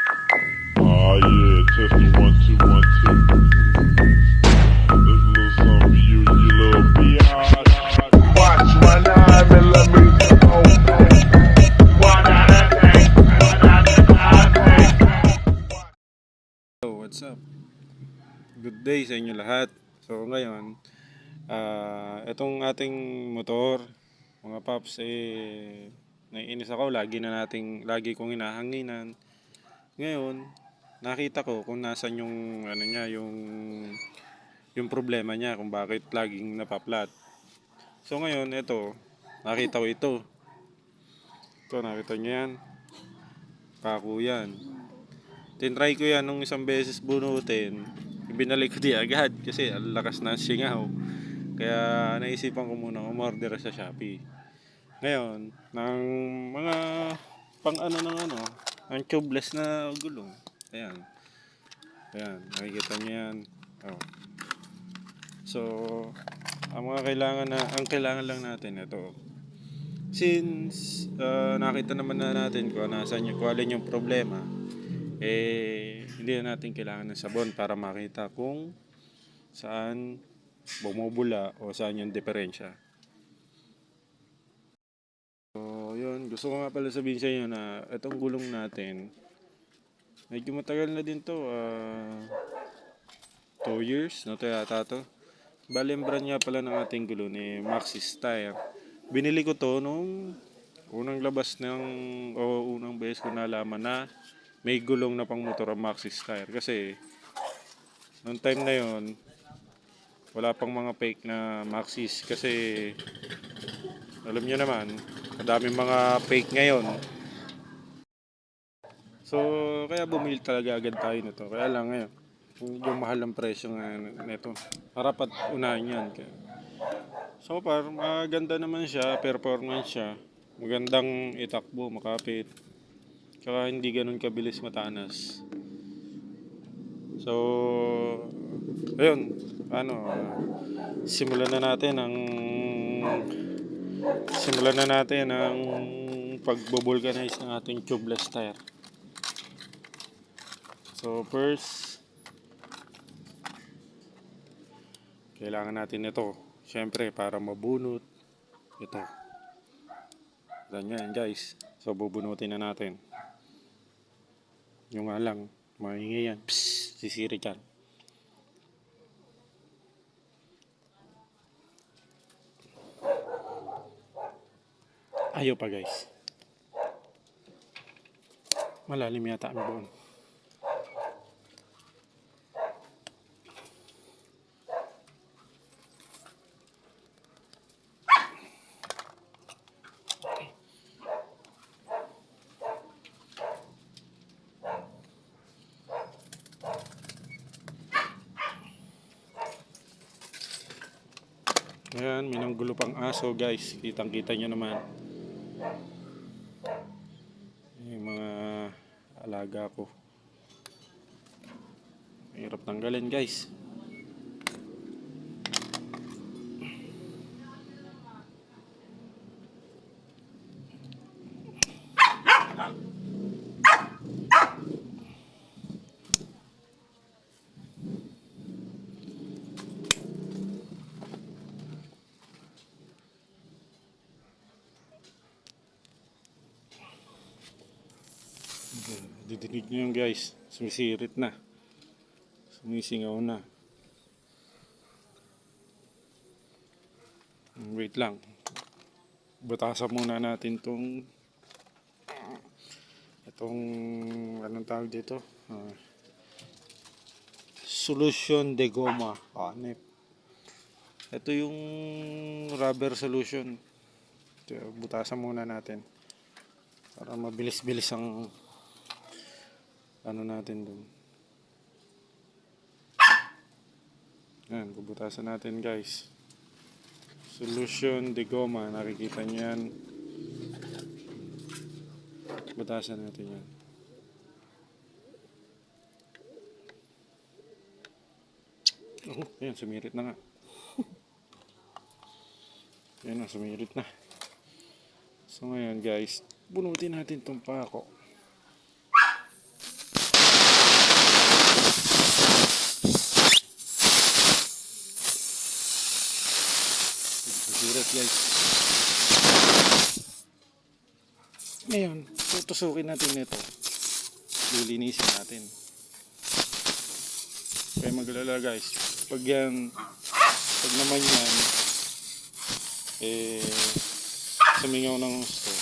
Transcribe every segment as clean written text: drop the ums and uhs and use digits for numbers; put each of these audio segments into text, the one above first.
Oh yeah, testing 1 2 1 2. This a little something for you little biatch. Watch my name and let me know. So, what's up? Good day sa inyo lahat. So, ngayon, itong ating motor, mga paps, naiinis ako. Lagi kong hinahanginan. Ngayon, nakita ko kung nasan yung, ano niya, yung problema niya, kung bakit laging napaplat. So, ngayon, nakita ko ito. Ito, nakita niyo yan? Paku yan. Tinry ko yan nung isang beses bunutin. Ibinalik ko di agad kasi ang lakas ng singaw. Kaya naisipan ko muna umorder sa Shopee. Ngayon, ng mga pang ano ng ano, ang tubeless na gulong. Ayan. Ayan, nakikita niyo yan. Oh. So, ang kailangan lang natin ito. Since nakita naman na natin kung alin yung problema, hindi na natin kailangan ng sabon para makita kung saan bumubula o saan yung diferensya. So, yun. Gusto ko nga pala sabihin sa inyo na itong gulong natin, medyo matagal na din to. 2 years na to yata to. Bali, ang brand nga pala ng ating gulong Maxxis Tire. Binili ko to nung unang beses ko nalaman na may gulong na pang motor ang Maxxis Tire. Kasi, noong time na yon wala pang mga fake na Maxxis. Kasi, alam niyo naman, madaming mga fake ngayon. So, kaya bumili talaga agad tayo nito. Kaya lang ngayon, yung mahal ang presyo nito. Harapat unahin yan. So, maganda naman siya, performance siya. Magandang itakbo, makapit. Tsaka hindi ganun kabilis matanas. So, ayun, simulan na natin ang pagbo-vulcanize ng ating tubeless tire. So first, kailangan natin ito. Siyempre, para mabunot ito. Ganyan guys. So bubunutin na natin. Yung nga lang, maingay yan. Psst, sisirit yan. Ayaw pa guys. Malalim yata ang buon. Ayan, minanggulo pang aso guys. Kitang kita nyo naman. Yung mga alaga ko. Hirap tanggalin guys. Didinig nyo yun guys. Sumisirit na. Sumisingaw na. Wait lang. Butasan muna natin itong anong tawag dito? Solution de goma. Ito yung rubber solution. Butasan muna natin para mabilis-bilis ang ano natin dun. Yan, bubutasan natin guys. Solution de goma, nakikita nyo yan. Butasan natin yan. Ayan, sumirit na nga. Ayan na, sumirit na. So ngayon guys, bunutin natin tong pako. Ngayon, tutusukin natin ito. Lilinisin natin. Kaya maglala guys. Pag naman yan, sumingaw ng gusto.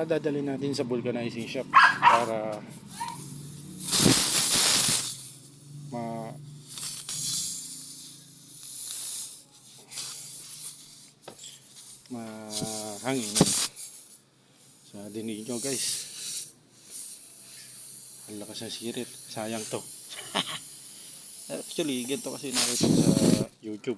Dadalhin natin sa vulcanizing shop para mahangin sa dinig nyo guys. Ang lakas ng sirit, sayang to. Actually ganito kasi nakita ko sa YouTube.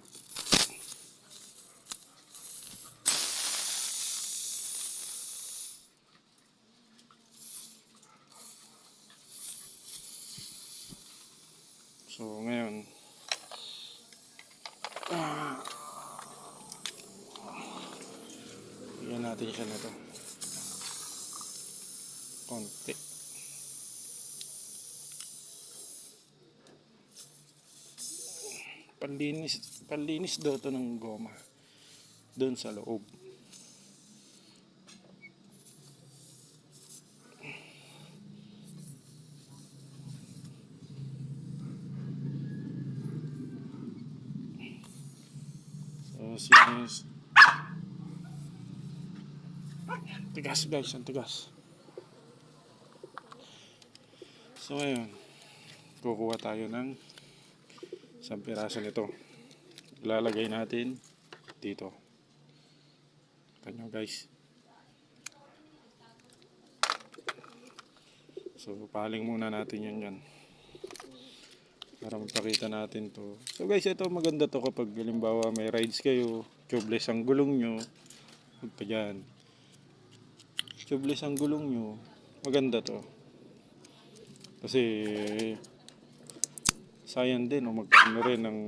So ngayon bigyan natin siya na to konti. Panlinis daw to ng goma doon sa loob. So since tigas guys, ang tigas. So ngayon kukuha tayo ng isang piraso nito. Ilalagay natin dito. Ito guys. So paling muna natin yan dyan para magpakita natin to. So guys, ito maganda to kapag halimbawa may rides kayo, tubeless ang gulong nyo, ito dyan, tubeless ang gulong nyo, maganda to kasi sayang din magkano rin ang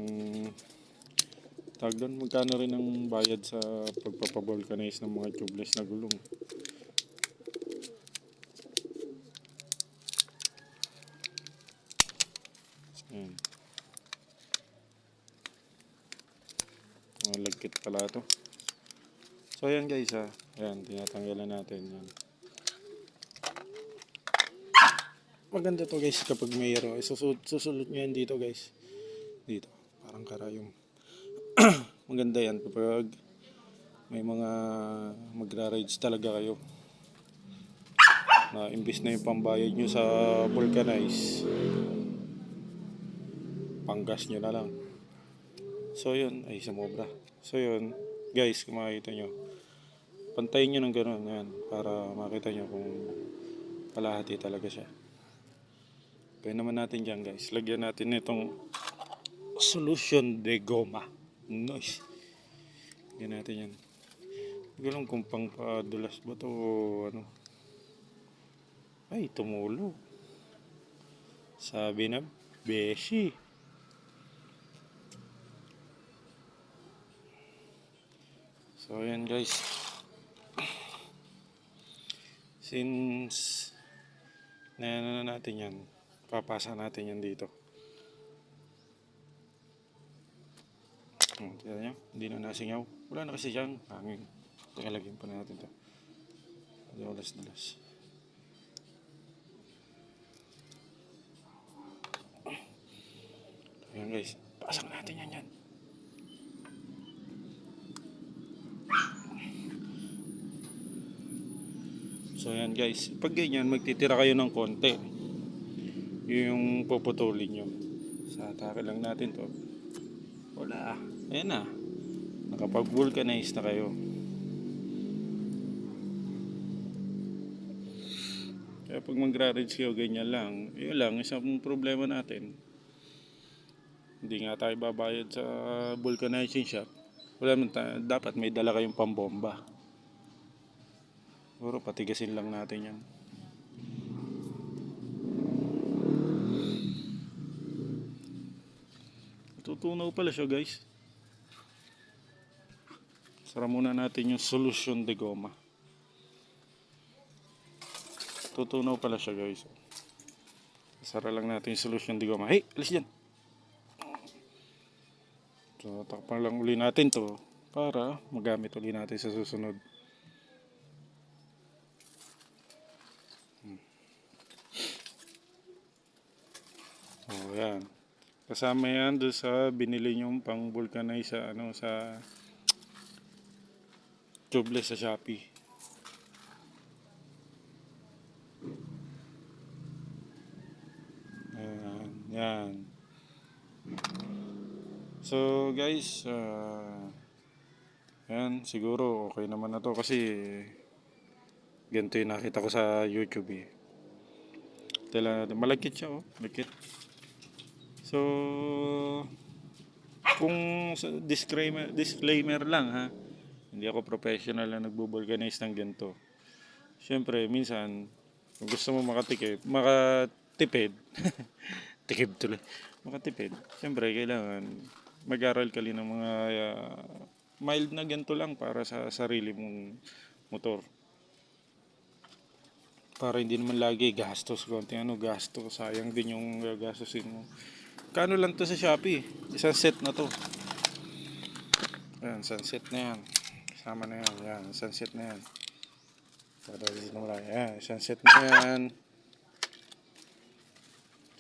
magkano rin ang bayad sa pagpapavulcanize ng mga tubeless na gulong. Ayan. Mga lagkit pala ito. So ayan guys ayan, tinatanggalan natin yan. Maganda to guys kapag mayroon. Susulot nyo yan dito guys. Dito. Parang karayom. Maganda yan kapag may mga magra-rides talaga kayo. Na imbis na yung pambayad nyo sa vulcanize, panggas nyo na lang. So yun. Ay sumobra. So yun. Guys kung makikita nyo, pantayin nyo ng gano'n yan para makita nyo kung kalahati talaga siya. Kaya naman natin dyan guys, lagyan natin itong solution de goma. Nice. Lagyan natin yan. Hindi ko lang kung pang padulas ba ito o ano. Ay, tumulo. Sabi na, beshi. So ayan guys. Since na natin yan, papasa natin yan dito. Tignan nyo, hindi na nasingaw. Wala na kasi dyan, hangin. Teka, lagyan pa natin ito. Dalas. Ayan guys, pasang natin yan. So ayan guys, pag ganyan, magtitira kayo ng konti. Yung puputulin nyo. Sa atake lang natin to. Wala. Ayan na. Nakapag-vulcanize na kayo. Kaya pag magra-rides kayo, ganyan lang. Yun lang, isang problema natin. Hindi nga tayo babayad sa vulcanizing shop. Wala man dapat may dala kayong pambomba. Siguro patigasin lang natin yan. Tutunaw pala siya guys. Sara muna natin yung solution de goma. Tutunaw pala siya guys. Sara lang natin yung solution de goma. Hey, alis dyan. So takpan lang uli natin to para magamit ulit natin sa susunod. Oh, yan. Kasama yan doon sa binili nyong pang vulcanize sa sa tubeless sa Shopee. Ayan, yan. So guys, yan siguro okay naman na to kasi ganito yung nakita ko sa YouTube eh. Tala natin, malagkit siya oh, malagkit. So kung disclaimer lang ha, hindi ako professional na nagbo-vulcanize ng ganito. Siyempre minsan kung gusto mo makatipid tikib tuloy, makatipid, siyempre kailangan mag-aral ka rin ng mga mild na ganito lang para sa sarili mong motor, para hindi naman lagi gastos, konting gasto, sayang din yung gastusin mo. Kano lang to sa Shopee, isang set na to. Ayan, sunset na yan, kasama na yan, yan, sunset na yan. Para dito mo lang, yan, sunset na yan.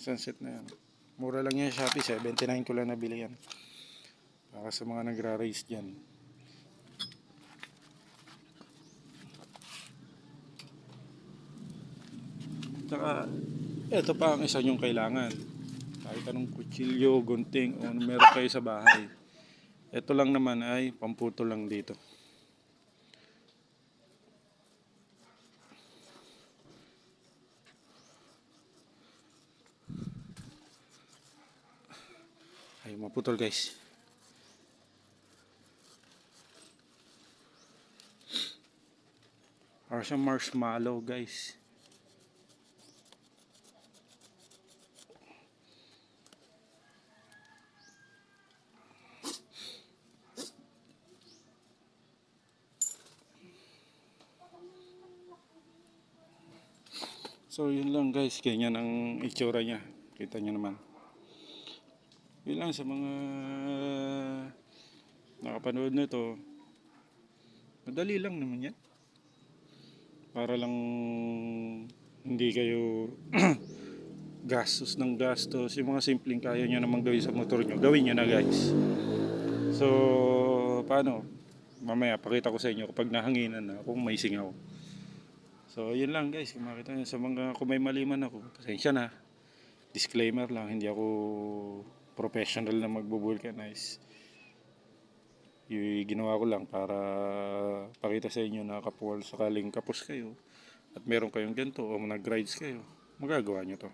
Sunset na yan. Mura lang yan Shopee, 79 ko lang nabili yan. Para sa mga nagra-race dyan. Saka, ito pa ang isa nyong kailangan. Kahit anong kutsilyo, gunting, o meron kayo sa bahay. Ito lang naman ay pamputol lang dito. Ay, maputol guys. Para siyang marshmallow guys. So yun lang guys, ganyan ang itsura niya. Kita nyo naman. Yun lang sa mga nakapanood nito. Madali lang naman yan. Para lang hindi kayo gastos ng gastos. Yung mga simpleng kaya nyo namang gawin sa motor nyo, gawin nyo na guys. So paano? Mamaya pakita ko sa inyo kapag nahanginan na, kung may singaw. So yun lang guys, kung makita nyo sa mga, kung may maliman ako, pasensya na. Disclaimer lang, hindi ako professional na magbo-vulcanize. Yung ginawa ko lang para pakita sa inyo na kapwal sakaling kapos kayo at meron kayong ganito o nag-rides kayo, magagawa nyo to.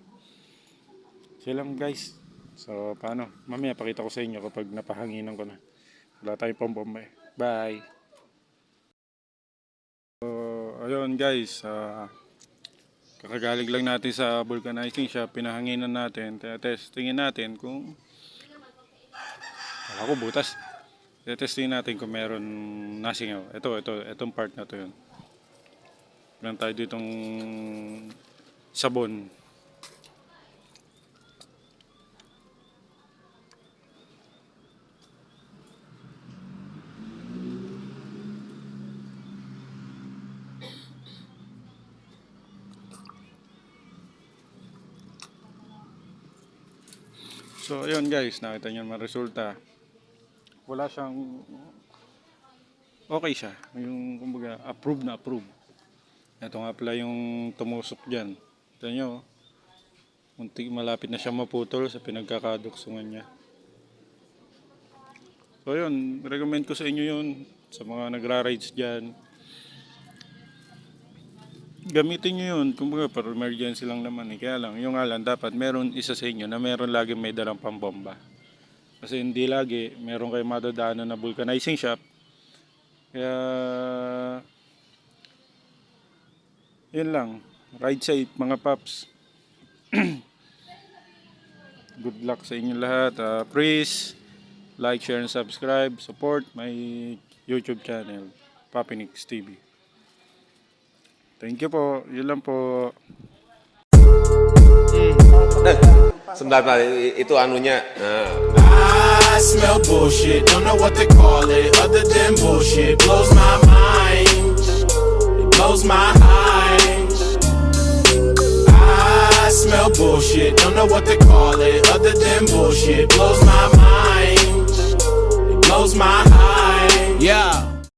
So lang guys. So paano? Mamaya pakita ko sa inyo kapag napahanginan ko na. Wala tayong pambomba eh. Bye! Ayun guys, kakagaling lang natin sa vulcanizing shop, pinahanginan natin, testingin natin kung ako butas. Testingin natin kung meron nasingaw. Itong part na to yun. Meron tayo ditong sabon. So ayun guys, nakita nyo naman resulta. Wala siyang, okay siya, yung kumbaga approve na approve. Ito nga pala yung tumusok dyan. Ito nyo, malapit na siya maputol sa pinagkakaduksungan niya. So yun, recommend ko sa inyo yun, sa mga nagra-rides dyan. Gamitin nyo yun, kumbaga para emergency lang naman eh. Kaya lang, yung nga lang, dapat meron isa sa inyo na meron lagi may dalang pambomba. Kasi hindi lagi, meron kayo madadaanan na vulcanizing shop. Kaya, yun lang, ride safe mga paps. Good luck sa inyo lahat. Please, like, share, and subscribe. Support my YouTube channel, Papinix TV. Thank you po. Yun lang po. Sandali pa, ito ano niya. I smell bullshit, don't know what to call it other than bullshit. Blows my mind, it blows my mind. I smell bullshit, don't know what to call it other than bullshit. Blows my mind, it blows my mind. Yeah.